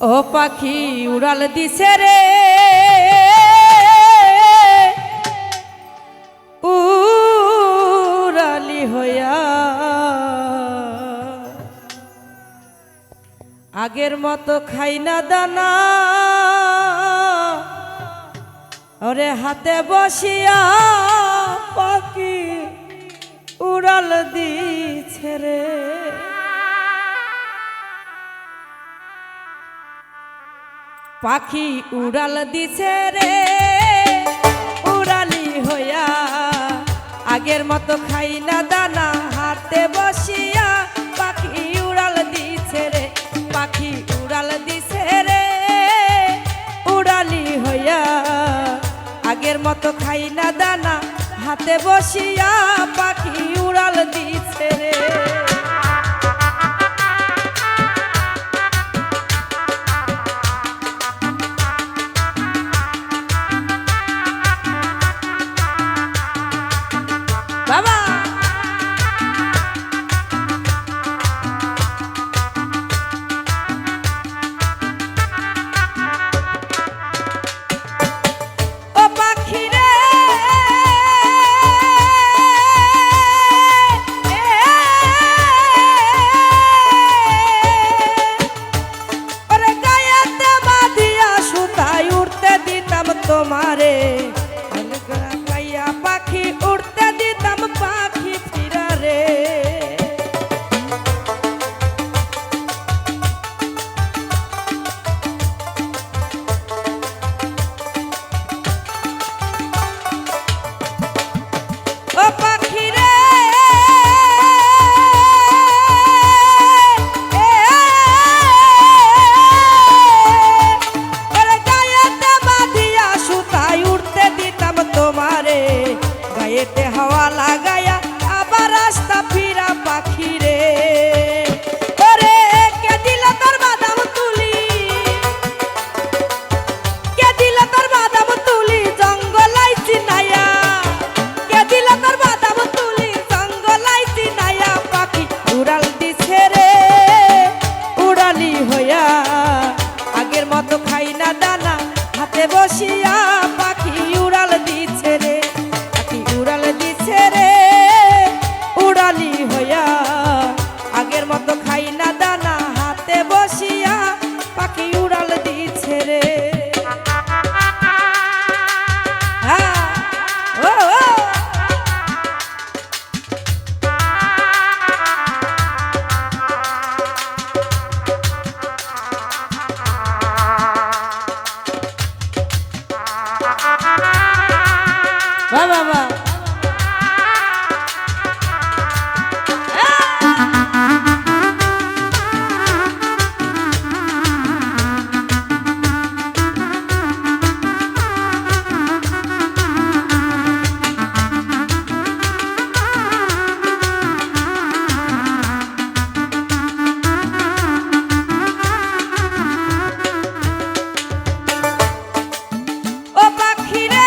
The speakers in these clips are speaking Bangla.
ও পাখি উড়াল দিছে রে উড়ালি হইয়া আগের মতো খাই না দানা ওরে হাতে বসিয়া পাখি উড়াল দিছে রে পাখি উড়াল দিছে রে উড়ালি হইয়া আগের মতো খাই না দানা হাতে বসিয়া পাখি উড়াল দিছে রে পাখি উড়াল দিছে রে উড়ালি হইয়া আগের মতো খাই না দানা হাতে বসিয়া পাখি উড়াল দিছে রে বাবা ও পাখি রে ওরে গায়েতে বাঁধিয়া সুতায় উড়তে দিতাম তোমারে গাইয়া পাখি উড়তে দিতাম পাখি ফিরা রে ও পাখি রে ওরে গায়েতে বাঁধিয়া সুতায় উড়তে দিতাম তোমারে গায়েতে হাওয়া লাগায়া আবার রাস্তা ফিরা পাখি রে ওরে কে দিল তোর বাদাম তুলি কে দিল তোর বাদাম তুলি জঙ্গলাই চিনাইয়া কে দিল তোর বাদাম তুলি জঙ্গলাই চিনাইয়া পাখি উড়াল দিছে রে উড়ালি হইয়া আগের মতো খাই না দানা হাতে বসিয়া পাখি উড়াল দিছে রে পাখি উড়াল দিছে রে উড়ালি হইয়া আগের মতো খাই না দানা হাতে বসিয়া পাখি উড়াল দিছে রে হ্যাঁ ও ও বাহ বাহ বাহ ও পাখি রে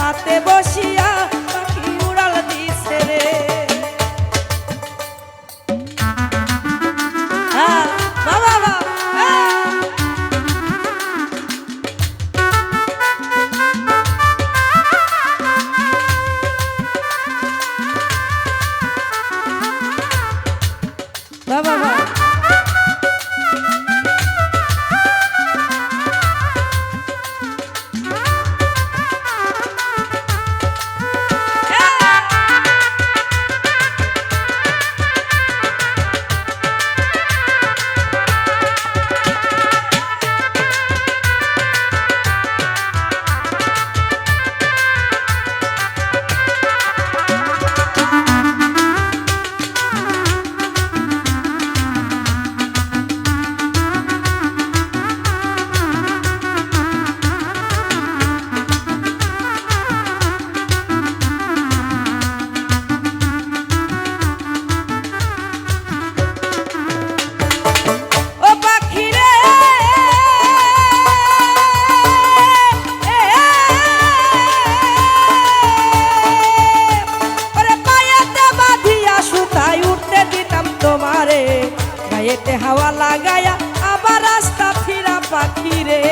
হাতে বসিয়া পাখি উড়াল দিছে রে। বাবা বাবা বাবা বাবা এতে হাওয়া লাগায়া আবার রাস্তা ফিরা পাখি রে।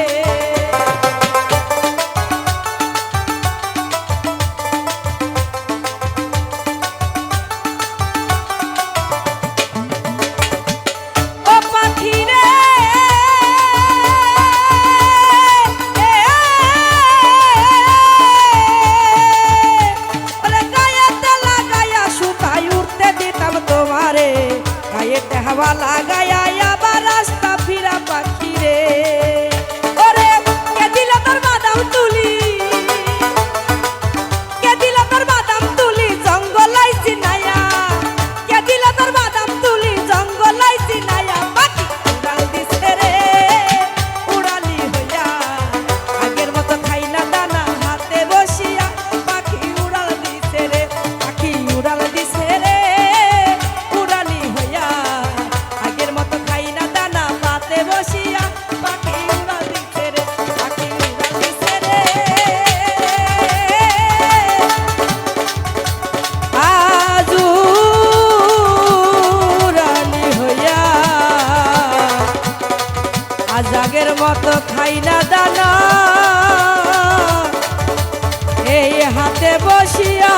ও পাখি রে ওরে গায়েতে লাগায়া সুতায় উঠতে দিতাম তোমারে, গায়েতে হাওয়া লাগায়া আবার রাস্তা ফিরা পাখি রে। ওরে কে দিল তোর বাদাম তুলি, কে দিল তোর বাদাম তুলি জঙ্গলাই চিনায়া, কে দিল তোর বাদাম তুলি জঙ্গলাই চিনায়া পাখি উড়াল দিছে রে উড়ালি হইয়া, আগের মতো খাই না দানা হাতে বসিয়া পাখি উড়াল দিছে রে, পাখি উড়াল দিছে রে উড়ালি হইয়া, আগের মতো খাই না দানা পাতে বসিয়া পাখি উড়াল দিছে রে, পাখি উড়াল দিছে রে আজ উড়ালি হইয়া, আজ আগের মতো খাই না দানা এই হাতে বসিয়া